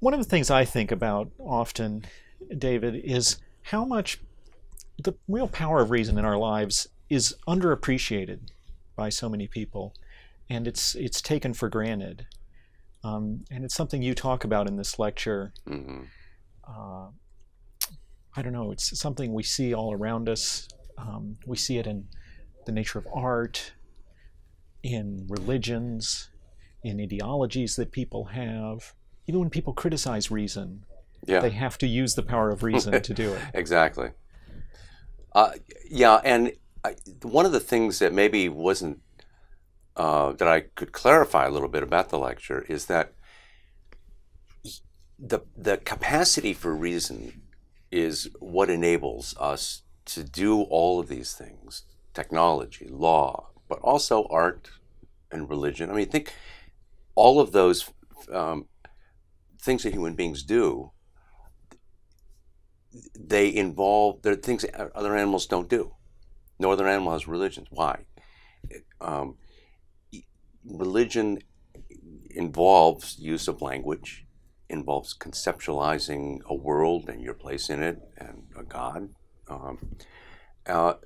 One of the things I think about often, David, is how much the real power of reason in our lives is underappreciated by so many people, and it's taken for granted. And it's something you talk about in this lecture. Mm-hmm. Uh, I don't know, it's something we see all around us. We see it in the nature of art, in religions, in ideologies that people have. Even when people criticize reason, Yeah, they have to use the power of reason to do it. exactly. Yeah, and one of the things that maybe wasn't that I could clarify a little bit about the lecture is that the capacity for reason is what enables us to do all of these things: technology, law, but also art and religion. I mean, think all of those things that human beings do. They involve they're things that other animals don't do. No other animal has religions. Why? Um, Religion involves use of language, involves conceptualizing a world and your place in it and a God.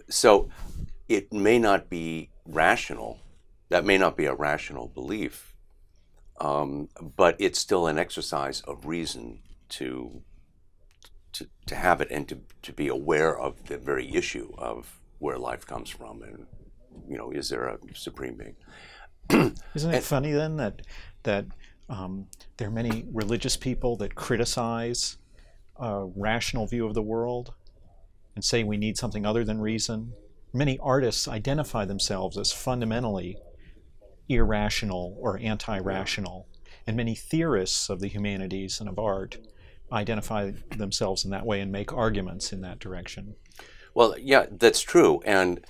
So it may not be rational. That may not be a rational belief, but it's still an exercise of reason to have it and to be aware of the very issue of where life comes from and, is there a supreme being? Isn't it And, funny then that there are many religious people that criticize a rational view of the world and say we need something other than reason? Many artists identify themselves as fundamentally irrational or anti-rational, and many theorists of the humanities and of art identify themselves in that way and make arguments in that direction. well, yeah, that's true. And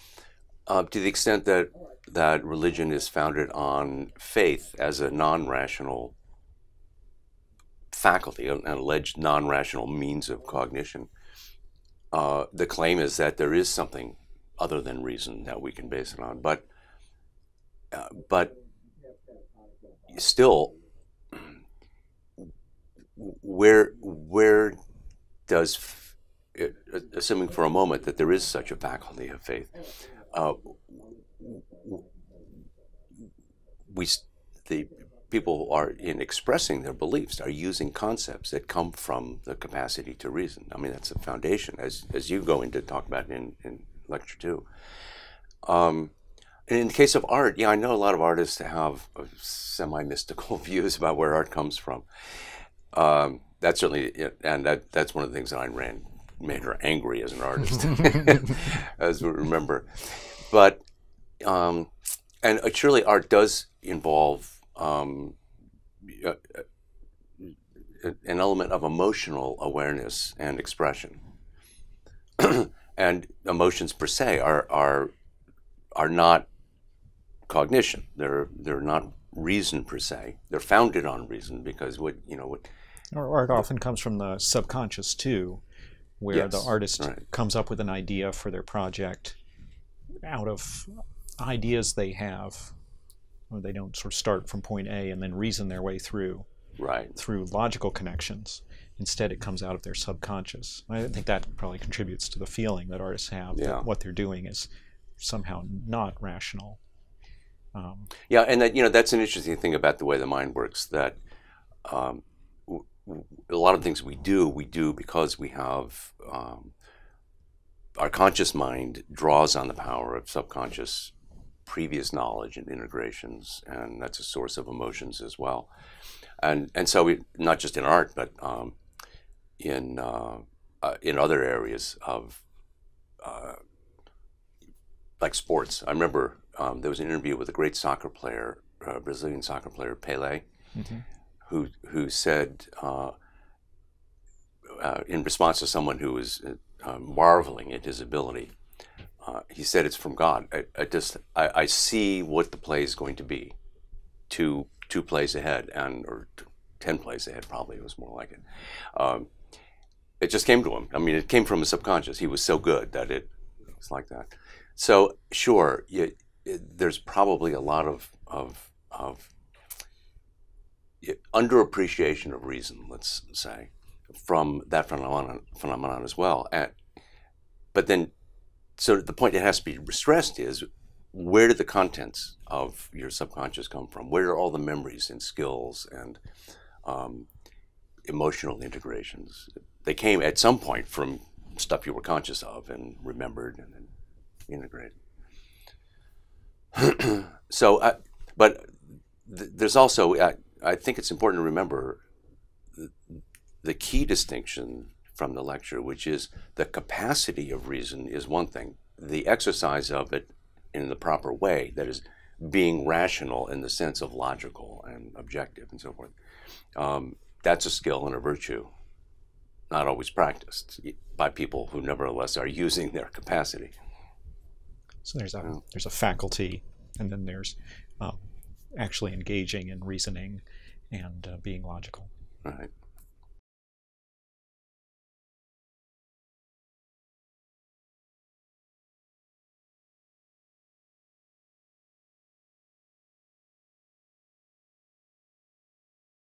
to the extent that religion is founded on faith as a non-rational faculty, an alleged non-rational means of cognition, the claim is that there is something other than reason that we can base it on. But still, where does, assuming for a moment that there is such a faculty of faith, uh, we the people who are in expressing their beliefs are using concepts that come from the capacity to reason. I mean, that's a foundation, as you go into talk about in lecture two. And in the case of art, yeah, I know a lot of artists have semi-mystical views about where art comes from. That's certainly, and that's one of the things that made her angry as an artist, as we remember. But and surely art does involve an element of emotional awareness and expression, and emotions per se are not cognition. They're not reason per se. They're founded on reason because what. Or art often comes from the subconscious too, where the Yes, artist right. comes up with an idea for their project out of ideas they have, or they don't sort of start from point A and then reason their way through Right. logical connections. Instead, it comes out of their subconscious. I think that probably contributes to the feeling that artists have Yeah. that what they're doing is somehow not rational. Yeah, and that's an interesting thing about the way the mind works. That um, a lot of things we do because we have our conscious mind draws on the power of subconscious previous knowledge and integrations, and that's a source of emotions as well. And so we, not just in art, but in other areas of like sports. I remember there was an interview with a great soccer player, Brazilian soccer player Pelé, Mm-hmm. who said in response to someone who was marveling at his ability, he said, "It's from God. I see what the play is going to be, two plays ahead, or 10 plays ahead. Probably it was more like it. It just came to him. I mean, it came from his subconscious. He was so good that it was like that. So sure, there's probably a lot of underappreciation of reason, let's say, from that phenomenon as well. But then, so the point that has to be stressed is, where did the contents of your subconscious come from? Where are all the memories and skills and emotional integrations? They came at some point from stuff you were conscious of and remembered and then integrated. So, but there's also, I think it's important to remember the key distinction from the lecture, which is the capacity of reason is one thing. The exercise of it in the proper way, that is, being rational in the sense of logical and objective and so forth, that's a skill and a virtue, not always practiced by people who nevertheless are using their capacity. So there's a faculty, and then there's actually engaging in reasoning and being logical. Right.